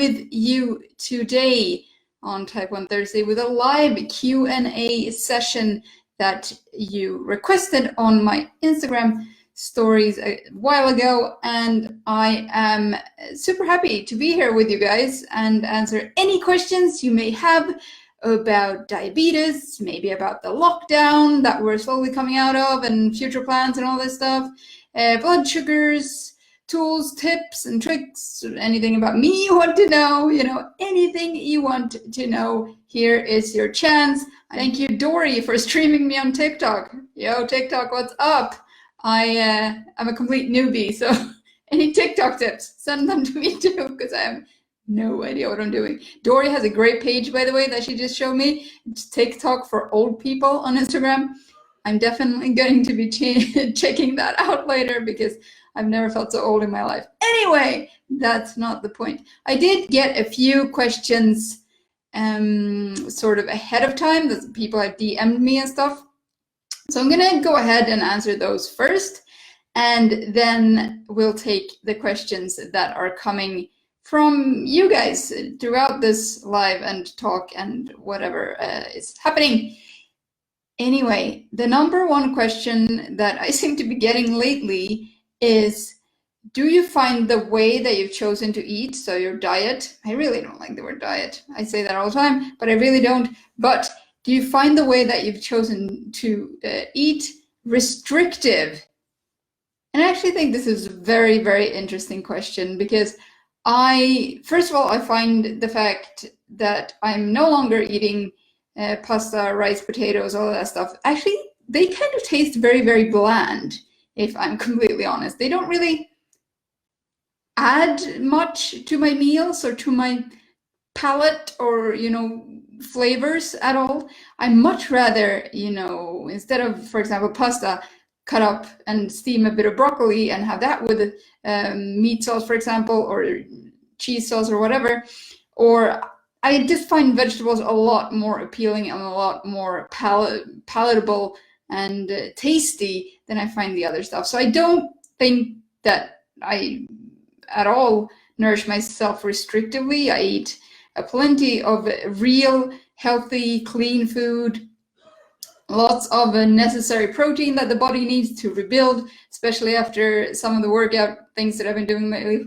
with you today on Type 1 Thursday with a live Q&A session that you requested on my Instagram stories a while ago, and I am super happy to be here with you guys and answer any questions you may have about diabetes, maybe about the lockdown that we're slowly coming out of and future plans and all this stuff, blood sugars, tools, tips and tricks, anything about me you want to know, anything you want to know, here is your chance. Thank you, Dory, for streaming me on TikTok. Yo, TikTok, what's up? I'm a complete newbie, so any TikTok tips, send them to me too, because I have no idea what I'm doing. Dory has a great page, by the way, that she just showed me. It's TikTok for old people on Instagram. I'm definitely going to be checking that out later because I've never felt so old in my life. Anyway, that's not the point. I did get a few questions sort of ahead of time that people have DM'd me and stuff. So I'm gonna go ahead and answer those first, and then we'll take the questions that are coming from you guys throughout this live and talk and whatever is happening. Anyway, the number one question that I seem to be getting lately is, do you find the way that you've chosen to eat, so your diet, I really don't like the word diet, I say that all the time, but I really don't, but do you find the way that you've chosen to eat restrictive? And I actually think this is a very, very interesting question, because first of all, I find the fact that I'm no longer eating pasta, rice, potatoes, all of that stuff. Actually, they kind of taste very, very bland, if I'm completely honest. They don't really add much to my meals or to my palate or, flavors at all. I much rather, instead of, for example, pasta, cut up and steam a bit of broccoli and have that with meat sauce, for example, or cheese sauce or whatever. Or I just find vegetables a lot more appealing and a lot more palatable and tasty than I find the other stuff. So I don't think that I at all nourish myself restrictively. I eat plenty of real, healthy, clean food, lots of necessary protein that the body needs to rebuild, especially after some of the workout things that I've been doing lately.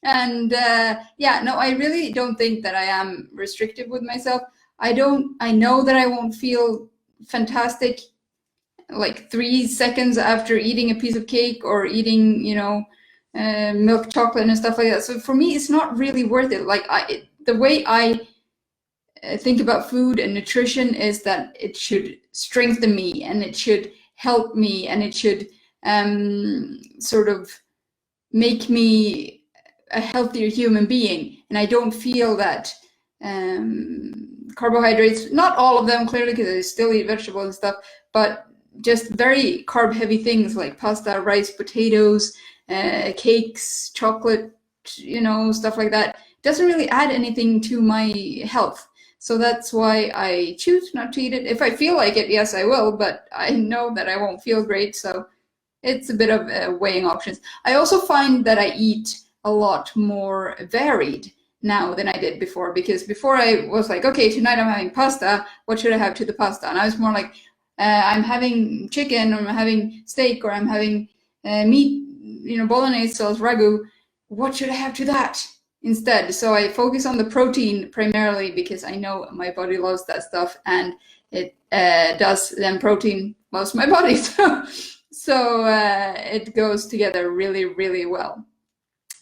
And I really don't think that I am restrictive with myself. I know that I won't feel fantastic like 3 seconds after eating a piece of cake or eating, milk chocolate and stuff like that. So for me, it's not really worth it. Like the way I think about food and nutrition is that it should strengthen me and it should help me and it should sort of make me a healthier human being. And I don't feel that carbohydrates, not all of them clearly, because I still eat vegetables and stuff, but just very carb heavy things like pasta, rice, potatoes, cakes, chocolate, stuff like that, doesn't really add anything to my health. So that's why I choose not to eat it. If I feel like it, yes, I will, but I know that I won't feel great. So it's a bit of weighing options. I also find that I eat a lot more varied now than I did before, because before I was like, okay, tonight I'm having pasta, what should I have to the pasta? And I was more like, I'm having chicken, or I'm having steak, or I'm having meat, bolognese sauce, ragu, what should I have to that instead? So I focus on the protein primarily because I know my body loves that stuff, and it does then protein most of my body. So it goes together really, really well.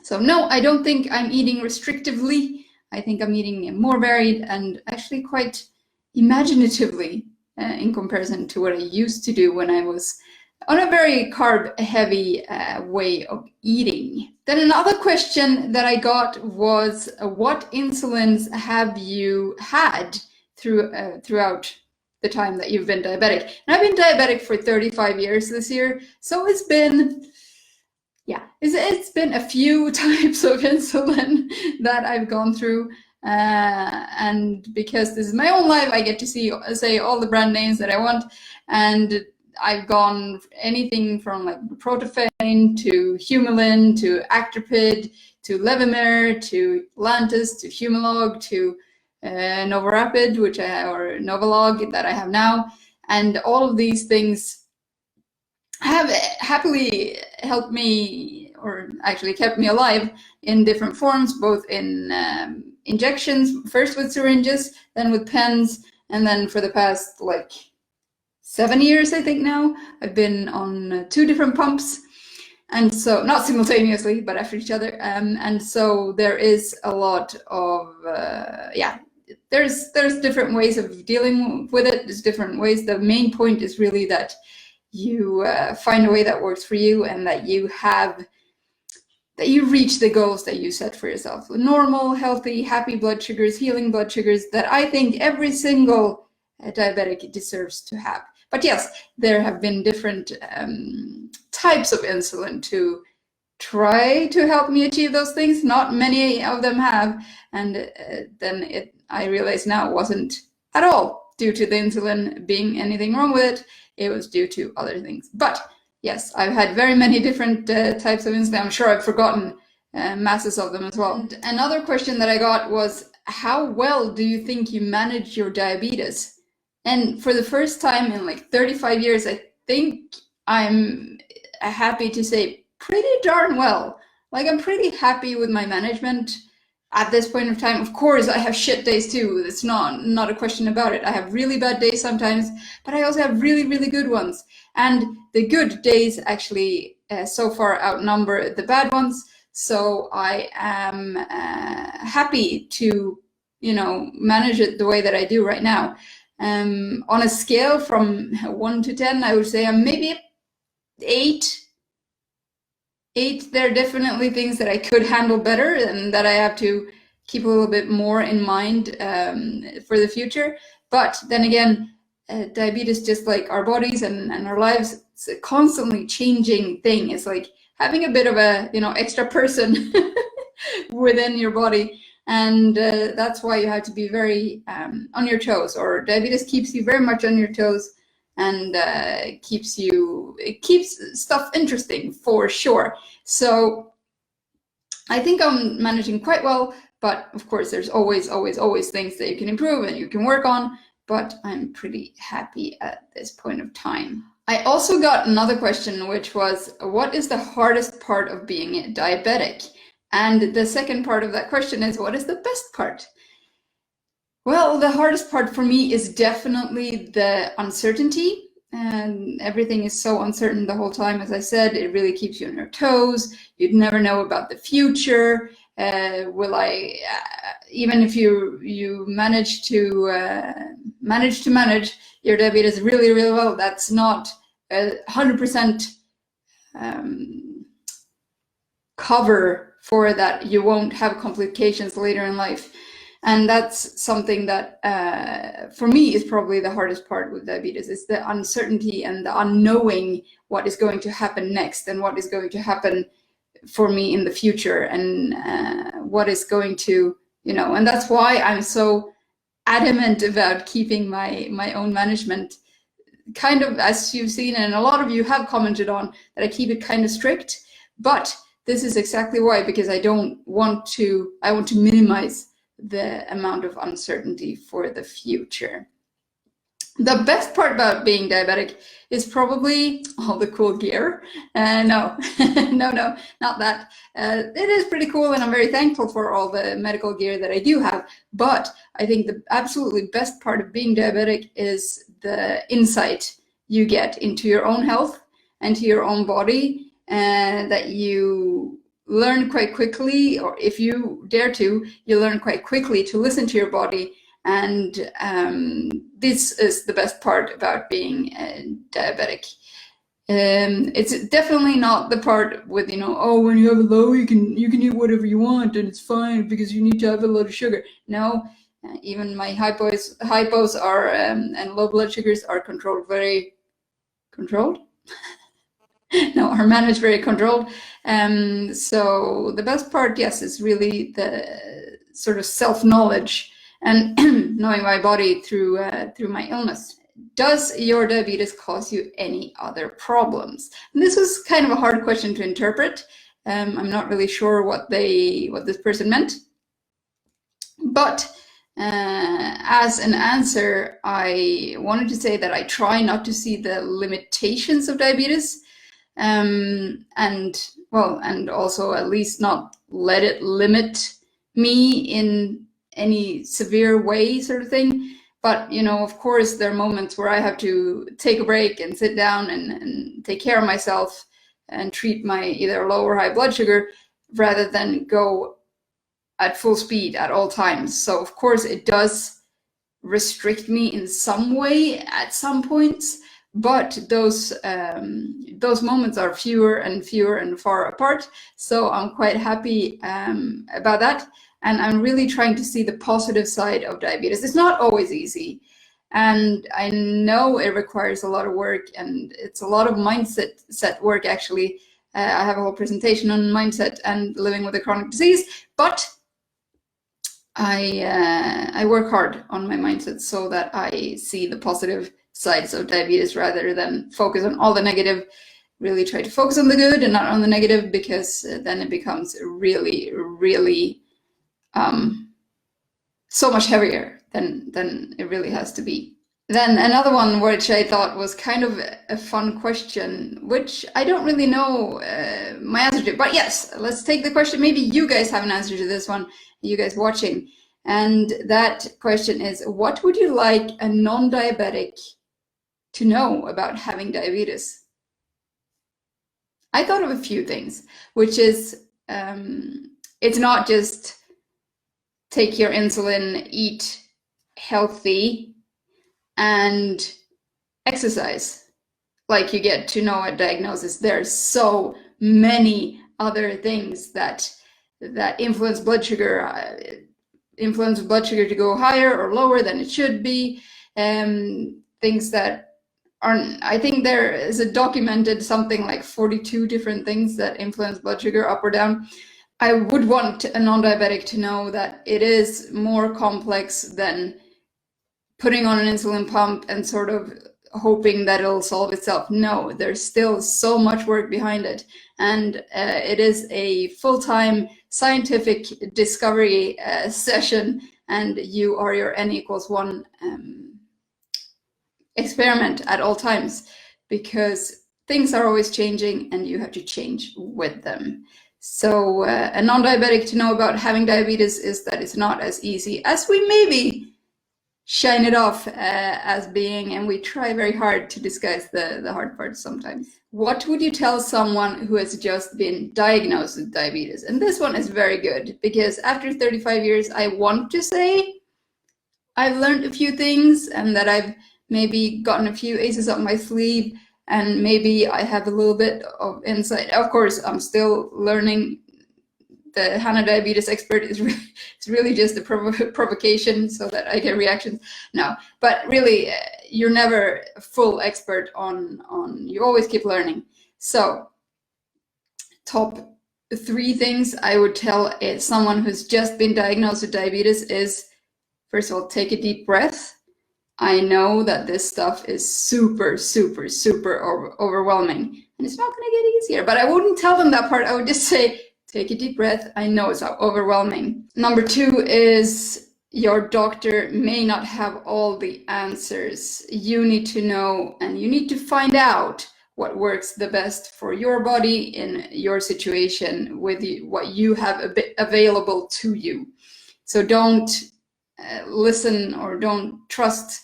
So no, I don't think I'm eating restrictively. I think I'm eating more varied and actually quite imaginatively in comparison to what I used to do when I was on a very carb heavy way of eating. Then another question that I got was, what insulins have you had throughout the time that you've been diabetic? And I've been diabetic for 35 years this year, so it's been a few types of insulin that I've gone through, and because this is my own life, I get to say all the brand names that I want, and I've gone anything from like protofane to Humulin to Actrapid to Levemir to Lantus to Humalog to Novorapid, which I have, or Novolog that I have now, and all of these things have happily helped me, or actually kept me alive in different forms, both in injections, first with syringes, then with pens, and then for the past like 7 years, I think now, I've been on 2 different pumps. And so, not simultaneously, but after each other. And so there is a lot of, yeah, there's different ways of dealing with it. There's different ways. The main point is really that you find a way that works for you, and that you reach the goals that you set for yourself. Normal, healthy, happy blood sugars, healing blood sugars that I think every single diabetic deserves to have. But yes, there have been different types of insulin to try to help me achieve those things. Not many of them have. And then I realize now it wasn't at all due to the insulin being anything wrong with it. It was due to other things. But yes, I've had very many different types of insulin. I'm sure I've forgotten masses of them as well. And another question that I got was, how well do you think you manage your diabetes? And for the first time in like 35 years, I think I'm happy to say pretty darn well. Like, I'm pretty happy with my management at this point of time. Of course, I have shit days too. It's not a question about it. I have really bad days sometimes, but I also have really, really good ones. And the good days actually so far outnumber the bad ones. So I am happy to, manage it the way that I do right now. On a scale from 1 to 10, I would say I'm maybe 8. 8, there are definitely things that I could handle better and that I have to keep a little bit more in mind for the future. But then again, diabetes, just like our bodies and our lives, it's a constantly changing thing. It's like having a bit of a, extra person within your body. And that's why you have to be very on your toes, or diabetes keeps you very much on your toes, and keeps stuff interesting for sure. So I think I'm managing quite well, but of course there's always things that you can improve and you can work on, but I'm pretty happy at this point of time. I also got another question, which was, what is the hardest part of being diabetic? And the second part of that question is, what is the best part? Well, the hardest part for me is definitely the uncertainty. And everything is so uncertain the whole time. As I said, it really keeps you on your toes. You'd never know about the future. Will I, even if you manage to manage your diabetes really, really well, that's not 100% cover for that you won't have complications later in life. And that's something that for me is probably the hardest part with diabetes, is the uncertainty and the unknowing what is going to happen next, and what is going to happen for me in the future, and what is going to, and that's why I'm so adamant about keeping my own management kind of, as you've seen, and a lot of you have commented on, that I keep it kind of strict. But this is exactly why, because I want to minimize the amount of uncertainty for the future. The best part about being diabetic is probably all the cool gear. No, not that. It is pretty cool, and I'm very thankful for all the medical gear that I do have. But I think the absolutely best part of being diabetic is the insight you get into your own health and to your own body, and that you learn quite quickly, or if you dare to, you learn quite quickly to listen to your body. And this is the best part about being diabetic. It's definitely not the part with, when you have a low, you can eat whatever you want and it's fine because you need to have a lot of sugar. No, even my hypos are and low blood sugars are controlled. No, are managed very controlled. So the best part, yes, is really the sort of self-knowledge and knowing my body through my illness. does your diabetes cause you any other problems? And this was kind of a hard question to interpret. I'm not really sure what this person meant, but as an answer, I wanted to say that I try not to see the limitations of diabetes, and also at least not let it limit me in any severe way, sort of thing. But, you know, of course, there are moments where I have to take a break and sit down and take care of myself and treat my either low or high blood sugar rather than go at full speed at all times. So, of course, it does restrict me in some way at some points, but those moments are fewer and fewer and far apart. So I'm quite happy about that. And I'm really trying to see the positive side of diabetes. It's not always easy. And I know it requires a lot of work, and it's a lot of mindset work, actually. I have a whole presentation on mindset and living with a chronic disease, but I work hard on my mindset so that I see the positive sides of diabetes rather than focus on all the negative. Really try to focus on the good and not on the negative, because then it becomes really, really so much heavier than it really has to be. Then another one which I thought was kind of a fun question, which I don't really know my answer to, but yes, let's take the question. Maybe you guys have an answer to this one, you guys watching. And that question is, what would you like a non-diabetic to know about having diabetes? I thought of a few things, which is, it's not just take your insulin, eat healthy, and exercise like you get to know a diagnosis. There's so many other things that influence blood sugar to go higher or lower than it should be. Things that aren't, I think there is a documented something like 42 different things that influence blood sugar up or down. I would want a non-diabetic to know that it is more complex than putting on an insulin pump and sort of hoping that it'll solve itself. No, there's still so much work behind it. And it is a full-time scientific discovery session, and you are your N=1 experiment at all times, because things are always changing and you have to change with them. So a non-diabetic to know about having diabetes is that it's not as easy as we maybe shine it off as being, and we try very hard to disguise the hard parts sometimes. What would you tell someone who has just been diagnosed with diabetes? And this one is very good, because after 35 years, I want to say I've learned a few things and that I've maybe gotten a few aces up my sleeve, and maybe I have a little bit of insight. Of course, I'm still learning. The Hanna diabetes expert is really just a provocation so that I get reactions. No, but really, you're never a full expert on, you always keep learning. So top 3 things I would tell someone who's just been diagnosed with diabetes is, first of all, take a deep breath. I know that this stuff is super, super, super overwhelming, and it's not going to get easier, but I wouldn't tell them that part. I would just say, take a deep breath. I know it's overwhelming. Number 2 is, your doctor may not have all the answers. You need to know, and you need to find out what works the best for your body in your situation with what you have available to you. So don't listen or don't trust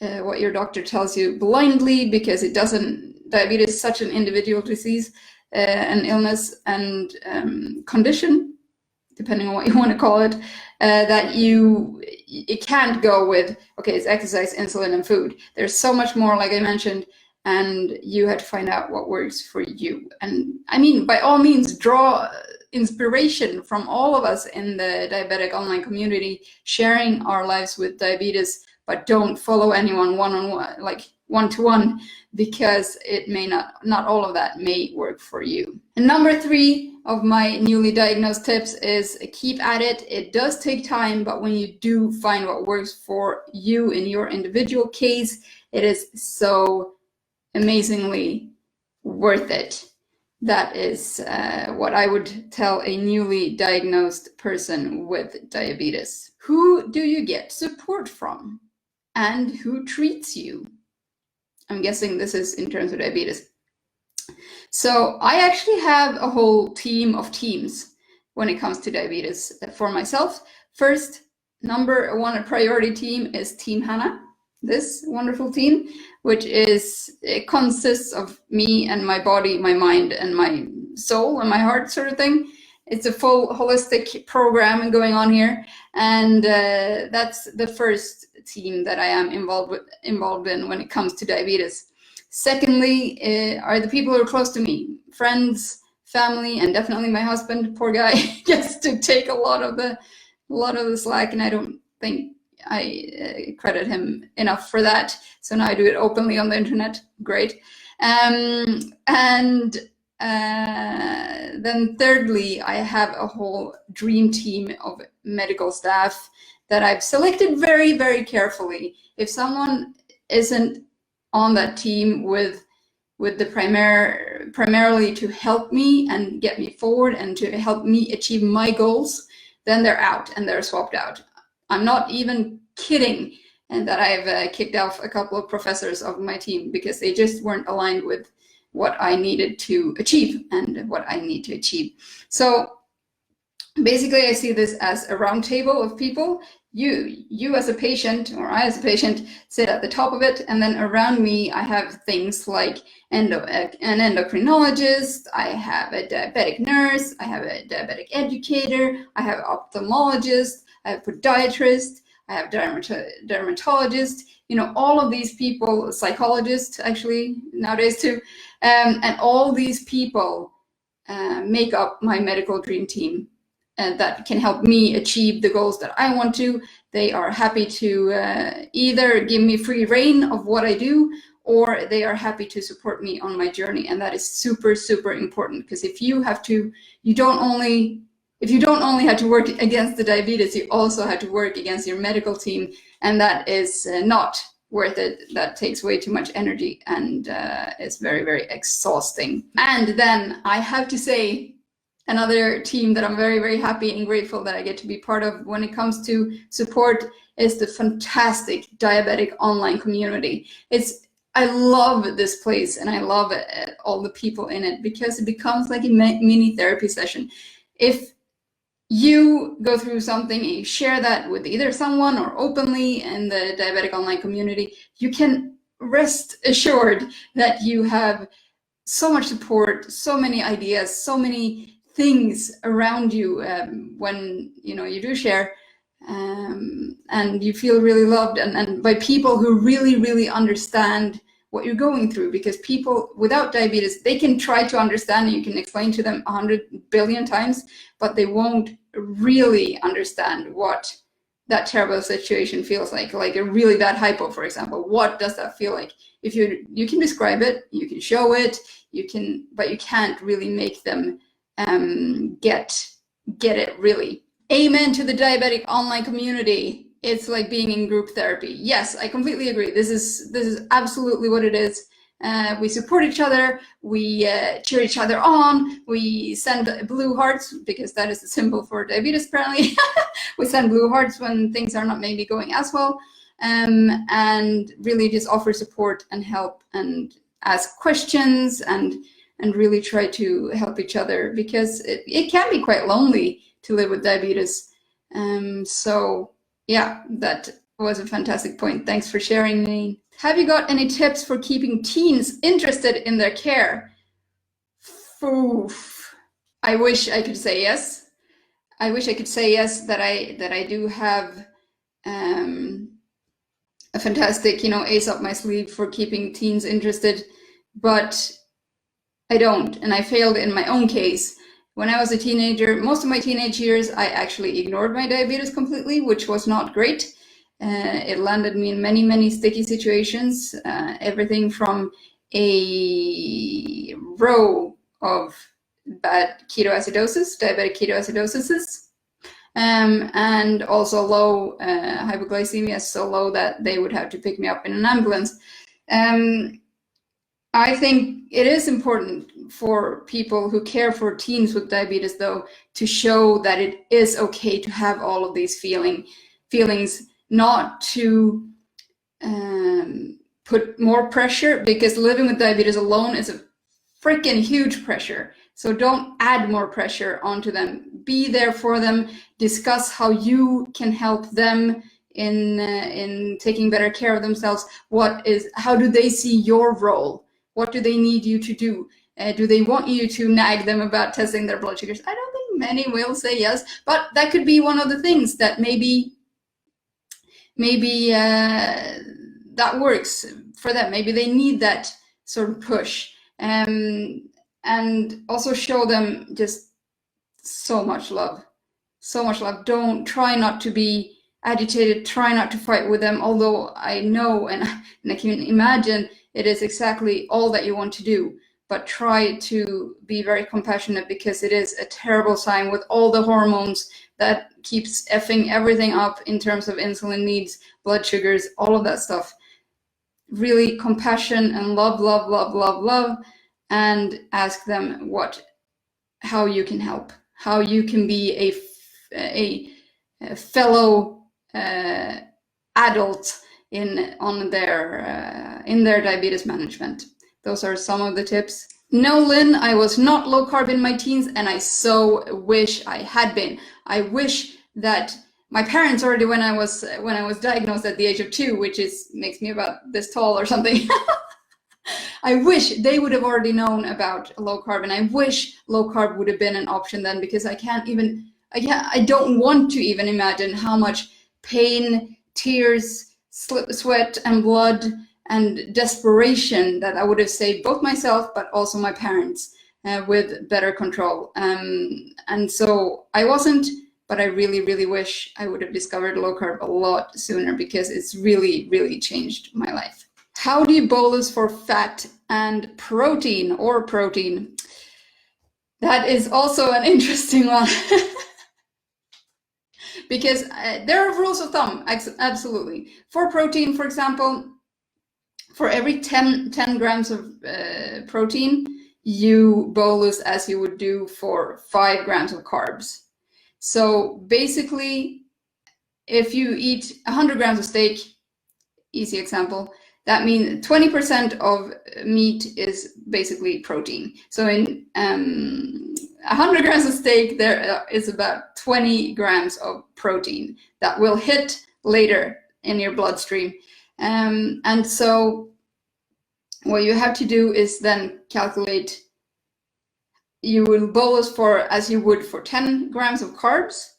what your doctor tells you blindly, because it doesn't. Diabetes is such an individual disease, an illness and condition, depending on what you want to call it, that it can't go with, okay, it's exercise, insulin, and food. There's so much more, like I mentioned, and you have to find out what works for you. And I mean, by all means, draw inspiration from all of us in the diabetic online community, sharing our lives with diabetes, but don't follow anyone one-on-one, like one-to-one, because it may not all of that may work for you. And number 3 of my newly diagnosed tips is, keep at it. It does take time, but when you do find what works for you in your individual case, It is so amazingly worth it. That is what I would tell a newly diagnosed person with diabetes. Who do you get support from? And who treats you? I'm guessing this is in terms of diabetes. So I actually have a whole team of teams when it comes to diabetes for myself. First, number one priority team is Team Hanna, this wonderful team, which it consists of me and my body, my mind, and my soul and my heart sort of thing. It's a full holistic program going on here, and that's the first team that I am involved in when it comes to diabetes. Secondly, are the people who are close to me, friends, family, and definitely my husband. Poor guy gets to take a lot of the slack, and I don't think I credit him enough for that. So now I do it openly on the internet. Great. And then thirdly, I have a whole dream team of medical staff that I've selected very, very carefully. If someone isn't on that team with the primarily to help me and get me forward and to help me achieve my goals, then they're out and they're swapped out. I'm not even kidding, and that I've kicked off a couple of professors of my team because they just weren't aligned with what I needed to achieve and what I need to achieve. So basically, I see this as a round table of people. You as a patient, or I as a patient, sit at the top of it, and then around me I have things like an endocrinologist, I have a diabetic nurse, I have a diabetic educator, I have an ophthalmologist, I have a podiatrist, I have dermatologist, all of these people, psychologists actually nowadays too, and all these people make up my medical dream team. And that can help me achieve the goals that I want to. They are happy to either give me free reign of what I do, or they are happy to support me on my journey. And that is super, super important, because if you don't only have to work against the diabetes, you also have to work against your medical team, and that is not worth it. That takes way too much energy, and it's very, very exhausting. And then I have to say, another team that I'm very, very happy and grateful that I get to be part of when it comes to support is the fantastic diabetic online community. I love this place, and I love all the people in it, because it becomes like a mini therapy session. If you go through something and you share that with either someone or openly in the diabetic online community, you can rest assured that you have so much support, so many ideas, so many things around you when you do share, and you feel really loved, and by people who really, really understand what you're going through. Because people without diabetes, they can try to understand, and you can explain to them 100 billion times, but they won't really understand what that terrible situation feels like a really bad hypo, for example. What does that feel like? If you can describe it, you can show it, but you can't really make them get it really. Amen to the diabetic online community. It's like being in group therapy. Yes, I completely agree. This is absolutely what it is. We support each other, we cheer each other on, we send blue hearts, because that is the symbol for diabetes apparently. We send blue hearts when things are not maybe going as well, and really just offer support and help and ask questions and really try to help each other, because it can be quite lonely to live with diabetes. So yeah, that was a fantastic point. Thanks for sharing, me. Have you got any tips for keeping teens interested in their care? Oof. I wish I could say yes. I wish I could say yes, that I do have a fantastic, ace up my sleeve for keeping teens interested, but I don't, and I failed in my own case. When I was a teenager, most of my teenage years, I actually ignored my diabetes completely, which was not great. It landed me in many, many sticky situations, everything from a row of bad diabetic ketoacidosis, and also low hypoglycemia, so low that they would have to pick me up in an ambulance. I think it is important for people who care for teens with diabetes, though, to show that it is okay to have all of these feelings, not to put more pressure, because living with diabetes alone is a freaking huge pressure. So don't add more pressure onto them. Be there for them. Discuss how you can help them in taking better care of themselves. How do they see your role? What do they need you to do? Do they want you to nag them about testing their blood sugars? I don't think many will say yes, but that could be one of the things that maybe that works for them. Maybe they need that sort of push. And also show them just so much love. Don't try not to be agitated, try not to fight with them, although I know and I can imagine it is exactly all that you want to do. But try to be very compassionate, because it is a terrible time with all the hormones that keeps effing everything up in terms of insulin needs, blood sugars, all of that stuff. Really compassion and love, and ask them how you can help, how you can be a fellow adult in their diabetes management. Those are some of the tips. No, Lynn, I was not low carb in my teens, and I so wish I had been. I wish that my parents already, when I was diagnosed at the age of 2, which makes me about this tall or something. I wish they would have already known about low carb, and I wish low carb would have been an option then, because I don't want to even imagine how much pain, tears, sweat and blood and desperation that I would have saved both myself but also my parents with better control. And so I wasn't, but I really, really wish I would have discovered low carb a lot sooner, because it's really, really changed my life. How do you bolus for fat and protein, or protein? That is also an interesting one. Because there are rules of thumb, absolutely. For protein, for example, for every 10 grams of protein, you bolus as you would do for 5 grams of carbs. So basically, if you eat 100 grams of steak, easy example, that means 20% of meat is basically protein. So in 100 grams of steak, there is about 20 grams of protein that will hit later in your bloodstream. And so what you have to do is then calculate, you will bolus for as you would for 10 grams of carbs,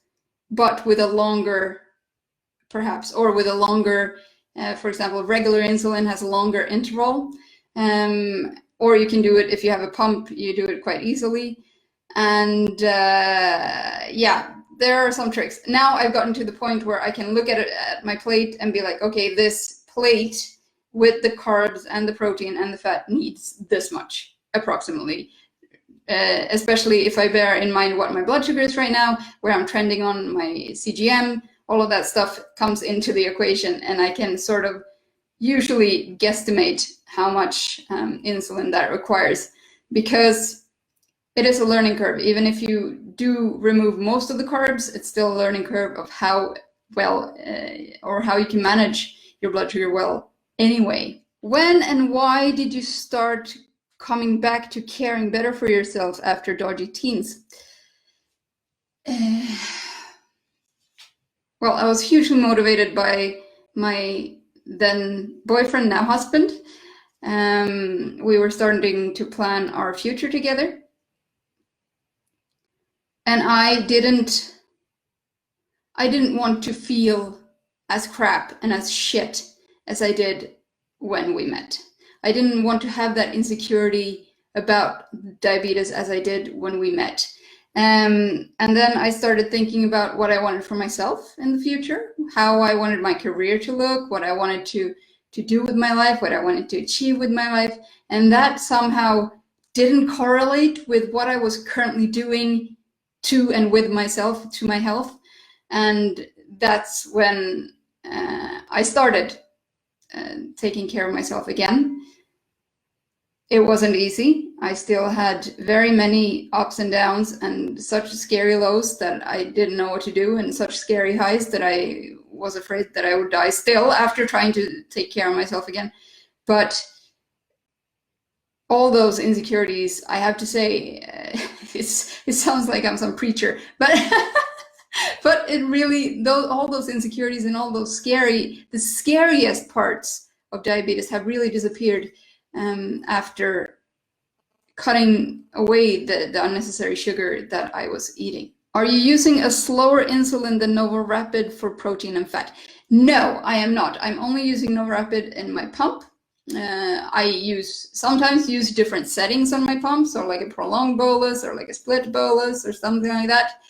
but with a longer, perhaps, or with a longer, for example, regular insulin has a longer interval. Or you can do it if you have a pump, you do it quite easily. And yeah, there are some tricks. Now I've gotten to the point where I can look at it at my plate and be like, okay, this plate with the carbs and the protein and the fat needs this much approximately. Especially if I bear in mind what my blood sugar is right now, where I'm trending on my CGM, all of that stuff comes into the equation, and I can sort of usually guesstimate how much insulin that requires, because it is a learning curve. Even if you do remove most of the carbs, it's still a learning curve of how well or how you can manage your blood sugar well anyway. When and why did you start coming back to caring better for yourself after dodgy teens? Well, I was hugely motivated by my then boyfriend, now husband. We were starting to plan our future together. And I didn't want to feel as crap and as shit as I did when we met. I didn't want to have that insecurity about diabetes as I did when we met. And then I started thinking about what I wanted for myself in the future, how I wanted my career to look, what I wanted to do with my life, what I wanted to achieve with my life. And that somehow didn't correlate with what I was currently doing to and with myself, to my health. And that's when I started taking care of myself again. It wasn't easy. I still had very many ups and downs and such scary lows that I didn't know what to do, and such scary highs that I was afraid that I would die still after trying to take care of myself again. But all those insecurities, I have to say, it sounds like I'm some preacher, but but it really, all those insecurities and all those the scariest parts of diabetes have really disappeared after cutting away the unnecessary sugar that I was eating. Are you using a slower insulin than NovoRapid for protein and fat? No, I am not. I'm only using NovoRapid in my pump. I sometimes use different settings on my pump, so like a prolonged bolus or like a split bolus or something like that.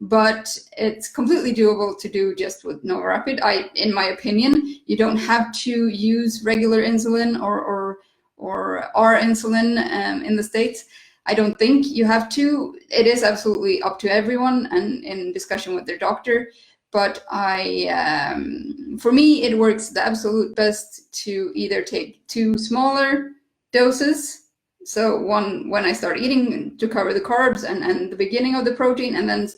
But it's completely doable to do just with NovoRapid. In my opinion, you don't have to use regular insulin or our insulin in the States. I don't think you have to. It is absolutely up to everyone and in discussion with their doctor. But for me, it works the absolute best to either take 2 smaller doses. So one when I start eating to cover the carbs and the beginning of the protein, and then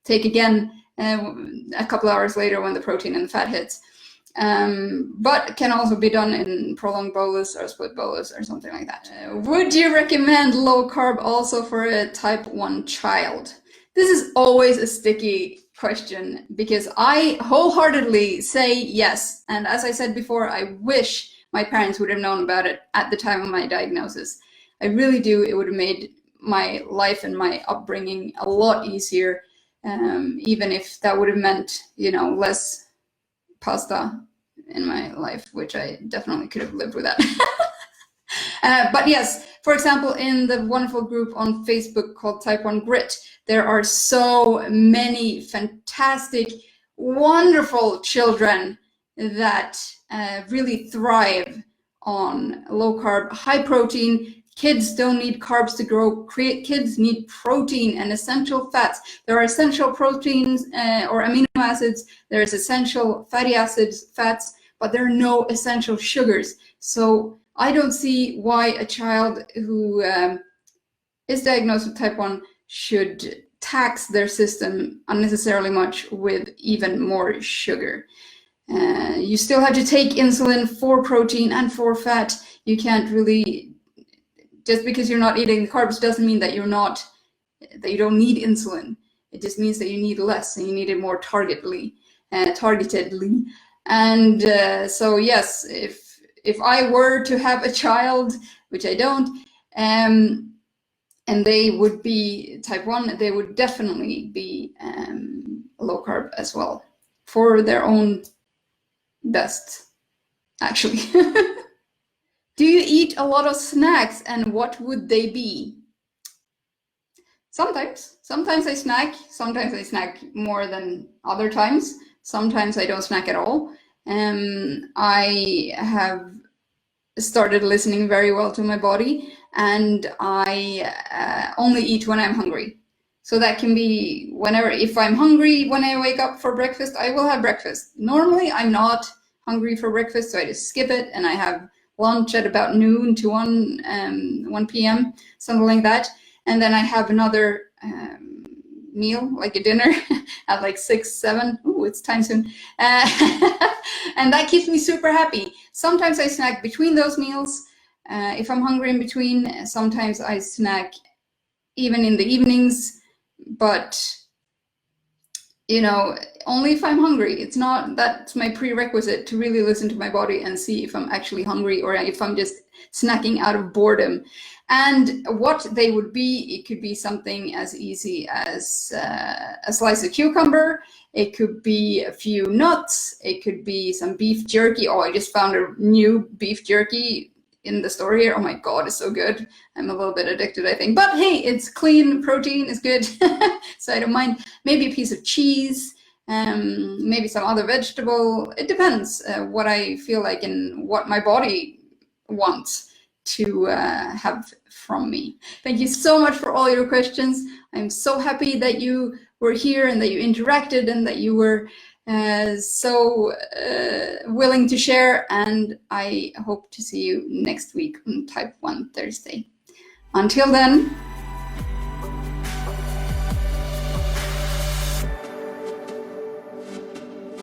take again a couple hours later when the protein and the fat hits. But can also be done in prolonged bolus or split bolus or something like that. Would you recommend low carb also for a type 1 child? This is always a sticky question because I wholeheartedly say yes. And as I said before, I wish my parents would have known about it at the time of my diagnosis. I really do. It would have made my life and my upbringing a lot easier, even if that would have meant, less pasta in my life, which I definitely could have lived with that. But yes, for example, in the wonderful group on Facebook called Type 1 Grit, there are so many fantastic, wonderful children that really thrive on low carb, high protein. Kids don't need carbs to grow. Kids need protein and essential fats. There are essential proteins or amino acids. There's essential fatty acids, fats, but there are no essential sugars. So I don't see why a child who is diagnosed with type 1 should tax their system unnecessarily much with even more sugar. You still have to take insulin for protein and for fat. You can't really, just because you're not eating carbs doesn't mean that you don't need insulin. It just means that you need less and you need it more targetedly. And so yes, if I were to have a child, which I don't, and they would be type 1, they would definitely be low carb as well for their own best, actually. Do you eat a lot of snacks, and what would they be? Sometimes I snack. Sometimes I snack more than other times. Sometimes I don't snack at all. I have started listening very well to my body, and I only eat when I'm hungry. So that can be whenever. If I'm hungry when I wake up for breakfast, I will have breakfast. Normally I'm not hungry for breakfast, so I just skip it and I have lunch at about noon to 1 p.m., something like that. And then I have another meal, like a dinner at like 6, 7. Ooh, it's time soon. And that keeps me super happy. Sometimes I snack between those meals. If I'm hungry in between, sometimes I snack even in the evenings, but only if I'm hungry. It's not, that's my prerequisite to really listen to my body and see if I'm actually hungry or if I'm just snacking out of boredom. And what they would be, it could be something as easy as a slice of cucumber. It could be a few nuts. It could be some beef jerky. Oh, I just found a new beef jerky in the store here. Oh my God, it's so good. I'm a little bit addicted, I think. But hey, it's clean, protein is good, so I don't mind. Maybe a piece of cheese, maybe some other vegetable. It depends what I feel like and what my body wants to have from me. Thank you so much for all your questions. I'm so happy that you were here and that you interacted and that you were so willing to share, and I hope to see you next week on Type 1 Thursday. Until then,